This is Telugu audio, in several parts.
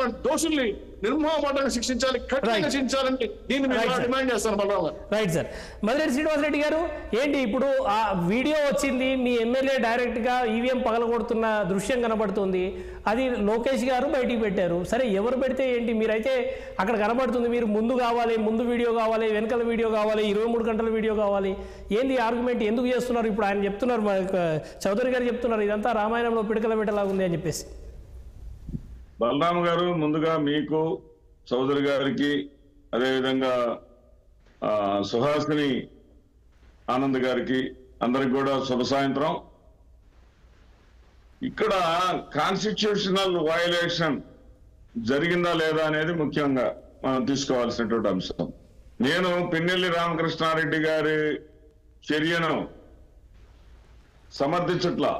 చేసిన దోషుల్ని నిర్మోహమాటంగా శిక్షించాలి, కఠినంగా శిక్షించాలని దీన్ని మేము డిమాండ్ చేస్తాను బలరాం. Right sir. మద్దిరెడ్డి శ్రీనివాసరెడ్డి గారు, ఏంటి ఇప్పుడు ఆ వీడియో వచ్చింది, మీ ఎమ్మెల్యే డైరెక్ట్గా ఈవీఎం పగలగొడుతున్న దృశ్యం కనబడుతుంది, అది లోకేష్ గారు బయటికి పెట్టారు. సరే, ఎవరు పెడితే ఏంటి, మీరైతే అక్కడ కనబడుతుంది, మీరు ముందు కావాలి, ముందు వీడియో కావాలి, వెనకాల వీడియో కావాలి, 23 గంటల వీడియో కావాలి, ఏంది ఆర్గ్యుమెంట్ ఎందుకు చేస్తున్నారు? ఇప్పుడు ఆయన చెప్తున్నారు, చౌదరి గారు చెప్తున్నారు, ఇదంతా రామాయణంలో పిడకల పెట్టలాగా ఉంది అని చెప్పేసి. బలరాం గారు, ముందుగా మీకు, చౌదరి గారికి, అదేవిధంగా సుహాసిని ఆనంద్ గారికి అందరికి కూడా శుభ సాయంత్రం. ఇక్కడ కాన్స్టిట్యూషనల్ వయలేషన్ జరిగిందా లేదా అనేది ముఖ్యంగా మనం తీసుకోవాల్సినటువంటి అంశం. నేను పిన్నెల్లి రామకృష్ణారెడ్డి గారి చర్యను సమర్థించట్లా.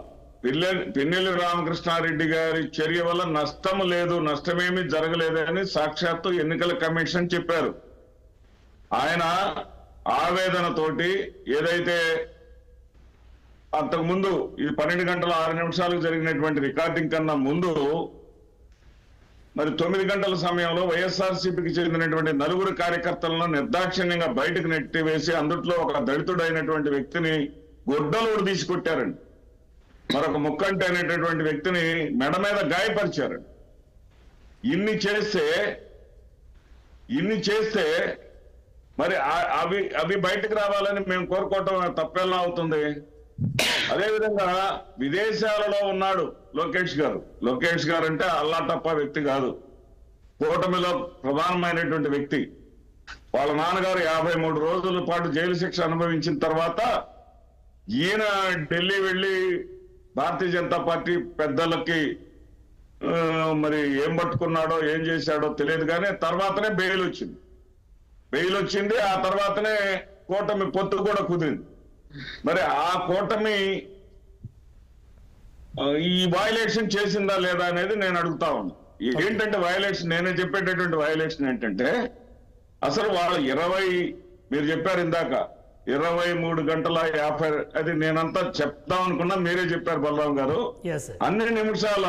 పిన్నెల్లి రామకృష్ణారెడ్డి గారి చర్య వల్ల నష్టం లేదు, నష్టమేమీ జరగలేదని సాక్షాత్తు ఎన్నికల కమిషన్ చెప్పారు. ఆయన ఆవేదనతోటి ఏదైతే అంతకుముందు ఈ 12 గంటల 6 నిమిషాలకు జరిగినటువంటి రికార్డింగ్ కన్నా ముందు మరి 9 గంటల సమయంలో వైఎస్ఆర్సీపీకి చెందినటువంటి 4 కార్యకర్తలను నిర్దాక్షిణ్యంగా బయటకు నెట్టివేసి అందుట్లో ఒక దళితుడైనటువంటి వ్యక్తిని గొడ్డలు తీసుకొట్టారండి. మరొక ముక్కంటి అనేటటువంటి వ్యక్తిని మెడ మీద గాయపరిచారు. ఇన్ని చేస్తే మరి అవి బయటకు రావాలని మేము కోరుకోవటం తప్పెలా అవుతుంది? అదేవిధంగా విదేశాలలో ఉన్నాడు లోకేష్ గారు అంటే అల్లాటప్ప వ్యక్తి కాదు, కూటమిలో ప్రధానమైనటువంటి వ్యక్తి. వాళ్ళ నాన్నగారు 53 రోజుల పాటు జైలు శిక్ష అనుభవించిన తర్వాత ఈయన ఢిల్లీ వెళ్ళి భారతీయ జనతా పార్టీ పెద్దలకి మరి ఏం పట్టుకున్నాడో ఏం చేశాడో తెలియదు, కానీ తర్వాతనే బెయిల్ వచ్చింది. ఆ తర్వాతనే కూటమి పొత్తు కూడా కుదిరింది. మరి ఆ కూటమి ఈ వయలేషన్ చేసిందా లేదా అనేది నేను అడుగుతా ఉన్నా. ఏంటంటే వయలేషన్, నేనే చెప్పేటటువంటి వయలేషన్ ఏంటంటే, అసలు వాళ్ళు మీరు చెప్పారు ఇందాక 23 గంటల 50, అది నేనంతా చెప్తాం అనుకున్నా, మీరే చెప్పారు బలరాం గారు. అన్ని నిమిషాల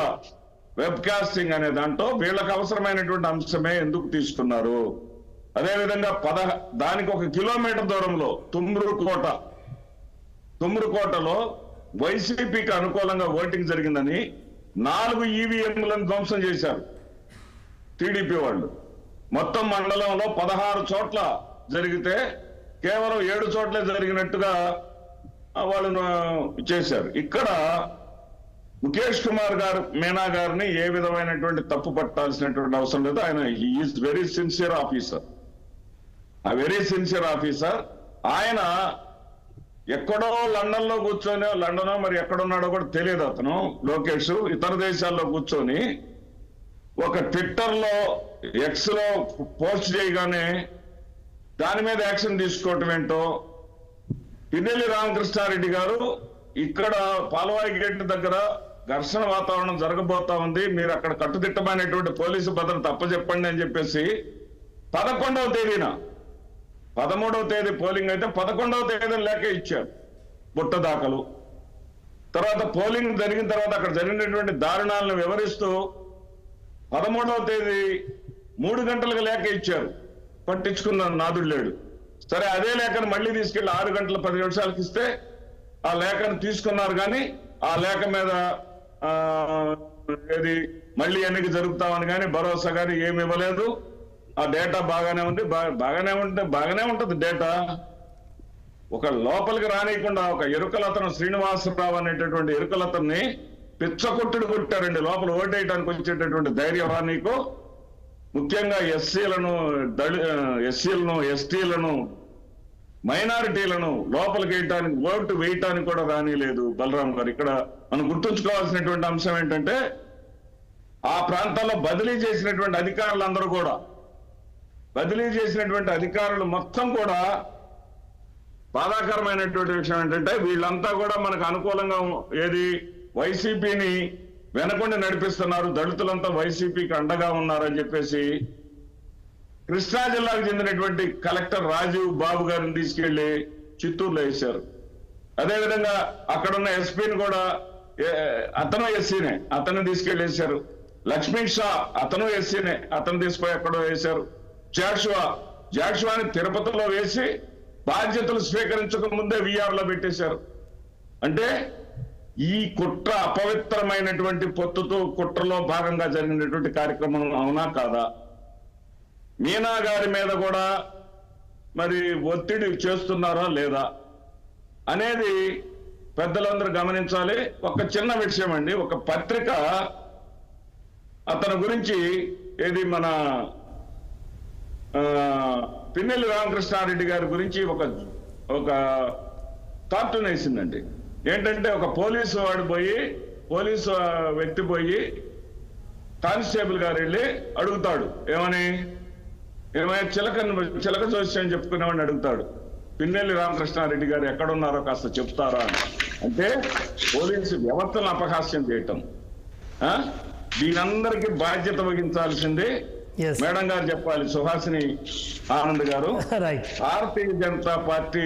వెబ్ కాస్టింగ్ అనే దాంట్లో వీళ్ళకి అవసరమైనటువంటి అంశమే ఎందుకు తీసుకున్నారు? అదేవిధంగా దానికి 1 కిలోమీటర్ దూరంలో తుమ్రుకోటలో వైసీపీకి అనుకూలంగా ఓటింగ్ జరిగిందని 4 ఈవీఎంలను ధ్వంసం చేశారు టీడీపీ వాళ్ళు. మొత్తం మండలంలో 16 చోట్ల జరిగితే కేవలం 7 చోట్లే జరిగినట్టుగా వాళ్ళు చేశారు. ఇక్కడ ముఖేష్ కుమార్ గారు, మీనా గారిని ఏ విధమైనటువంటి తప్పు పట్టాల్సినటువంటి అవసరం లేదు. ఆయన ఈజ్ వెరీ సిన్సియర్ ఆఫీసర్. ఆయన ఎక్కడో లండన్ లో కూర్చొని, లండనో మరి ఎక్కడున్నాడో కూడా తెలియదు అతను లోకేష్, ఇతర దేశాల్లో కూర్చొని ఒక ట్విట్టర్ లో, ఎక్స్ లో పోస్ట్ చేయగానే దాని మీద యాక్షన్ తీసుకోవటం ఏంటో. పిన్నెల్లి రామకృష్ణారెడ్డి గారు ఇక్కడ పాలవాయి గేట్ దగ్గర ఘర్షణ వాతావరణం జరగబోతా ఉంది, మీరు అక్కడ కట్టుదిట్టమైనటువంటి పోలీసు భద్రత అప్పచెప్పండి అని చెప్పేసి 11వ తేదీన, 13వ తేదీ పోలింగ్ అయితే 11వ తేదీన లేఖ ఇచ్చారు బుట్ట దాఖలు. తర్వాత పోలింగ్ జరిగిన తర్వాత అక్కడ జరిగినటువంటి దారుణాలను వివరిస్తూ 13వ తేదీ 3 గంటలకు లేఖ ఇచ్చారు. పట్టించుకున్న నాదుడు లేడు. సరే, అదే లేఖను మళ్ళీ తీసుకెళ్లి 6 గంటల 10 నిమిషాలకు ఇస్తే ఆ లేఖను తీసుకున్నారు, కానీ ఆ లేఖ మీద ఏది మళ్ళీ ఎన్నిక జరుపుతామని కానీ భరోసా కానీ ఏమి ఇవ్వలేదు. ఆ డేటా బాగానే ఉంది, బాగానే ఉంటుంది డేటా. ఒక లోపలికి రానియకుండా ఒక ఎరుకలతను, శ్రీనివాసరావు అనేటటువంటి ఎరుకలతన్ని పిచ్చకొట్టుడు కొట్టారండి. లోపల ఓటేయడానికి వచ్చేటటువంటి ధైర్యం రా నీకు? ముఖ్యంగా ఎస్సీలను, ఎస్టీలను, మైనారిటీలను లోపలికి వేయటానికి, ఓటు వేయటానికి కూడా రానిలేదు బలరాం గారు. ఇక్కడ మనం గుర్తుంచుకోవాల్సినటువంటి అంశం ఏంటంటే, ఆ ప్రాంతాల్లో బదిలీ చేసినటువంటి అధికారులు మొత్తం కూడా బాధాకరమైనటువంటి విషయం ఏంటంటే, వీళ్ళంతా కూడా మనకు అనుకూలంగా వైసీపీని వెనకొండి నడిపిస్తున్నారు, దళితులంతా వైసీపీకి అండగా ఉన్నారని చెప్పేసి కృష్ణా జిల్లాకు చెందినటువంటి కలెక్టర్ రాజీవ్ బాబు గారిని తీసుకెళ్లి చిత్తూరులో వేశారు. అదేవిధంగా అక్కడున్న ఎస్పీని కూడా, అతను ఎస్సీనే, అతన్ని తీసుకెళ్లి వేశారు. లక్ష్మీ షా అతను ఎస్సీనే, అతను తీసుకుపోయి ఎక్కడో వేశారు. జాషువాని తిరుపతిలో వేసి బాధ్యతలు స్వీకరించక ముందే VR లో పెట్టేశారు. అంటే ఈ కుట్ర అపవిత్రమైనటువంటి పొత్తుతో కుట్రలో భాగంగా జరిగినటువంటి కార్యక్రమం అవునా కాదా? మీనా గారి మీద కూడా మరి ఒత్తిడి చేస్తున్నారా లేదా అనేది పెద్దలందరూ గమనించాలి. ఒక చిన్న విషయం అండి, ఒక పత్రిక అతని గురించి ఏది మన పిన్నెల్లి రామకృష్ణారెడ్డి గారి గురించి ఒక కార్టూన్ వేసిందండి. ఏంటంటే ఒక పోలీసు వ్యక్తి పోయి కానిస్టేబుల్ గారు వెళ్ళి అడుగుతాడు, ఏమైనా చిలక జోస్యం అని చెప్పుకునేవాడిని అడుగుతాడు, పిన్నెల్లి రామకృష్ణారెడ్డి గారు ఎక్కడున్నారో కాస్త చెప్తారా అని. అంటే పోలీసు వ్యవస్థను అపహాస్యం చేయటం. దీనందరికీ బాధ్యత వహించాల్సిందే మేడం గారు చెప్పాలి, సుహాసిని ఆనంద్ గారు. భారతీయ జనతా పార్టీ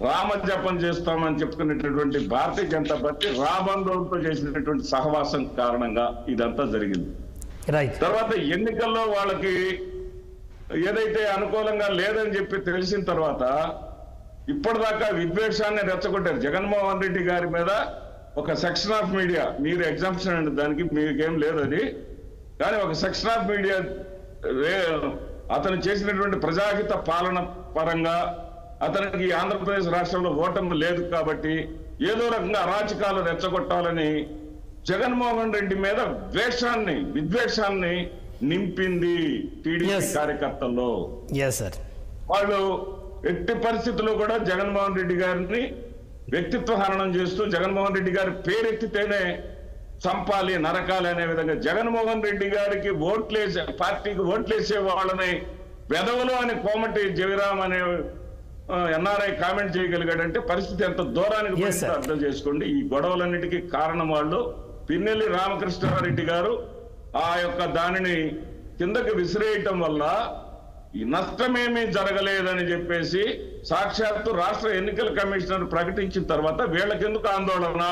రామజపం చేస్తామని చెప్పుకునేటటువంటి భారతీయ జనతా పార్టీ రాబంధువులతో చేసినటువంటి సహవాసం కారణంగా ఇదంతా జరిగింది. తర్వాత ఎన్నికల్లో వాళ్ళకి ఏదైతే అనుకూలంగా లేదని చెప్పి తెలిసిన తర్వాత ఇప్పటిదాకా విద్వేషాన్ని రెచ్చగొట్టారు. జగన్మోహన్ రెడ్డి గారి మీద ఒక సెక్షన్ ఆఫ్ మీడియా, మీరు ఎగ్జాంప్షన్ అండి దానికి, మీకేం లేదు అది, కానీ ఒక సెక్షన్ ఆఫ్ మీడియా అతను చేసినటువంటి ప్రజాహిత పాలన పరంగా అతనికి ఆంధ్రప్రదేశ్ రాష్ట్రంలో ఓటమి లేదు కాబట్టి ఏదో రకంగా అరాచకాలు రెచ్చగొట్టాలని జగన్మోహన్ రెడ్డి మీద విద్వేషాన్ని నింపింది టీడీపీ కార్యకర్తల్లో. వాళ్ళు ఎట్టి పరిస్థితుల్లో కూడా జగన్మోహన్ రెడ్డి గారిని వ్యక్తిత్వ హననం చేస్తూ జగన్మోహన్ రెడ్డి గారి పేరెత్తితేనే చంపాలి, నరకాలి అనే విధంగా జగన్మోహన్ రెడ్డి గారికి పార్టీకి ఓట్లేసే వాళ్ళని వెధవలు అని కోమటి జయరాం అనే ఎన్ఆర్ఐ కామెంట్ చేయగలిగాడంటే పరిస్థితి ఎంత దూరానికి అర్థం చేసుకోండి. ఈ గొడవలన్నిటికీ కారణం వాళ్ళు పిన్నెల్లి రామకృష్ణారెడ్డి గారు ఆ యొక్క దానిని కిందకి విసిరేయటం వల్ల ఈ నష్టమేమీ జరగలేదని చెప్పేసి సాక్షాత్తు రాష్ట్ర ఎన్నికల కమిషనర్ ప్రకటించిన తర్వాత వీళ్ళకెందుకు ఆందోళన?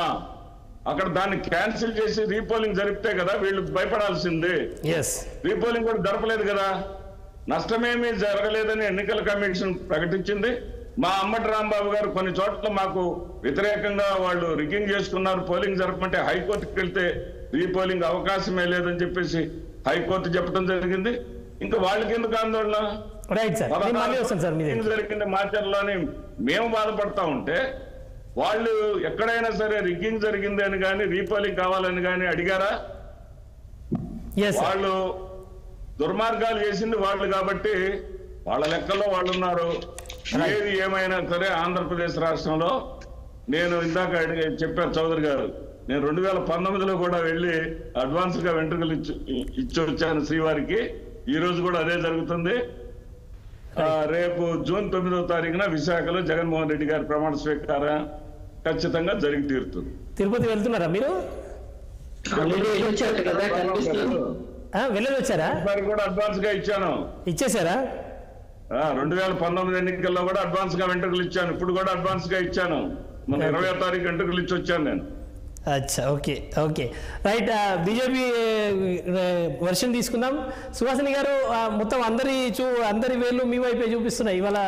అక్కడ దాన్ని క్యాన్సిల్ చేసి రీపోలింగ్ జరిపితే కదా వీళ్ళు భయపడాల్సిందే. రీపోలింగ్ కూడా జరపలేదు కదా, నష్టమేమీ జరగలేదని ఎన్నికల కమిషన్ ప్రకటించింది. మా అంబటి రాంబాబు గారు కొన్ని చోట్ల మాకు వ్యతిరేకంగా వాళ్ళు రిగ్గింగ్ చేసుకున్నారు, పోలింగ్ జరపమంటే హైకోర్టుకి వెళ్తే రీపోలింగ్ అవకాశమే లేదని చెప్పేసి హైకోర్టు చెప్పడం జరిగింది. ఇంకా వాళ్ళకి ఎందుకు ఆందోళన? జరిగింది మాచర్లోని మేము బాధపడతా ఉంటే వాళ్ళు ఎక్కడైనా సరే రిగ్గింగ్ జరిగింది అని కానీ రీపోలింగ్ కావాలని కానీ అడిగారా? వాళ్ళు దుర్మార్గాలు చేసింది వాళ్ళు కాబట్టి వాళ్ళ లెక్కల్లో వాళ్ళు ఉన్నారు. ఏది ఏమైనా సరే ఆంధ్రప్రదేశ్ రాష్ట్రంలో నేను ఇందాక చెప్పారు చౌదరి గారు, నేను 2019లో కూడా వెళ్ళి అడ్వాన్స్ గా వెంట్రుకలు ఇచ్చి వచ్చాను శ్రీవారికి. ఈ రోజు కూడా అదే జరుగుతుంది. రేపు జూన్ 9వ తారీఖున విశాఖలో జగన్మోహన్ రెడ్డి గారి ప్రమాణ స్వీకారం ఖచ్చితంగా జరిగి తీరుతుంది. తిరుపతి వెళ్తున్నారా మీరు? వెళ్ళేది వచ్చారా? కూడా అడ్వాన్స్ గా ఇచ్చాను. ఇచ్చేసారా? 2019 ఎన్నికల్లో కూడా అడ్వాన్స్ గా వెంట్రుకలు ఇచ్చాను. ఇప్పుడు కూడా అడ్వాన్స్ గా ఇచ్చాను. మన 20వ తారీఖు వెంట్రుకలు ఇచ్చి వచ్చాను నేను. అచ్చా, ఓకే రైట్. బీజేపీ వర్షన్ తీసుకుందాం. సుహాసిని గారు, మొత్తం అందరి వేళ్ళు మీ వైపే చూపిస్తున్నాయి. ఇవాళ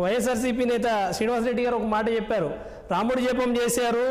వైఎస్ఆర్సీపీ నేత శ్రీనివాసరెడ్డి గారు ఒక మాట చెప్పారు, రాముడు జపం చేశారు,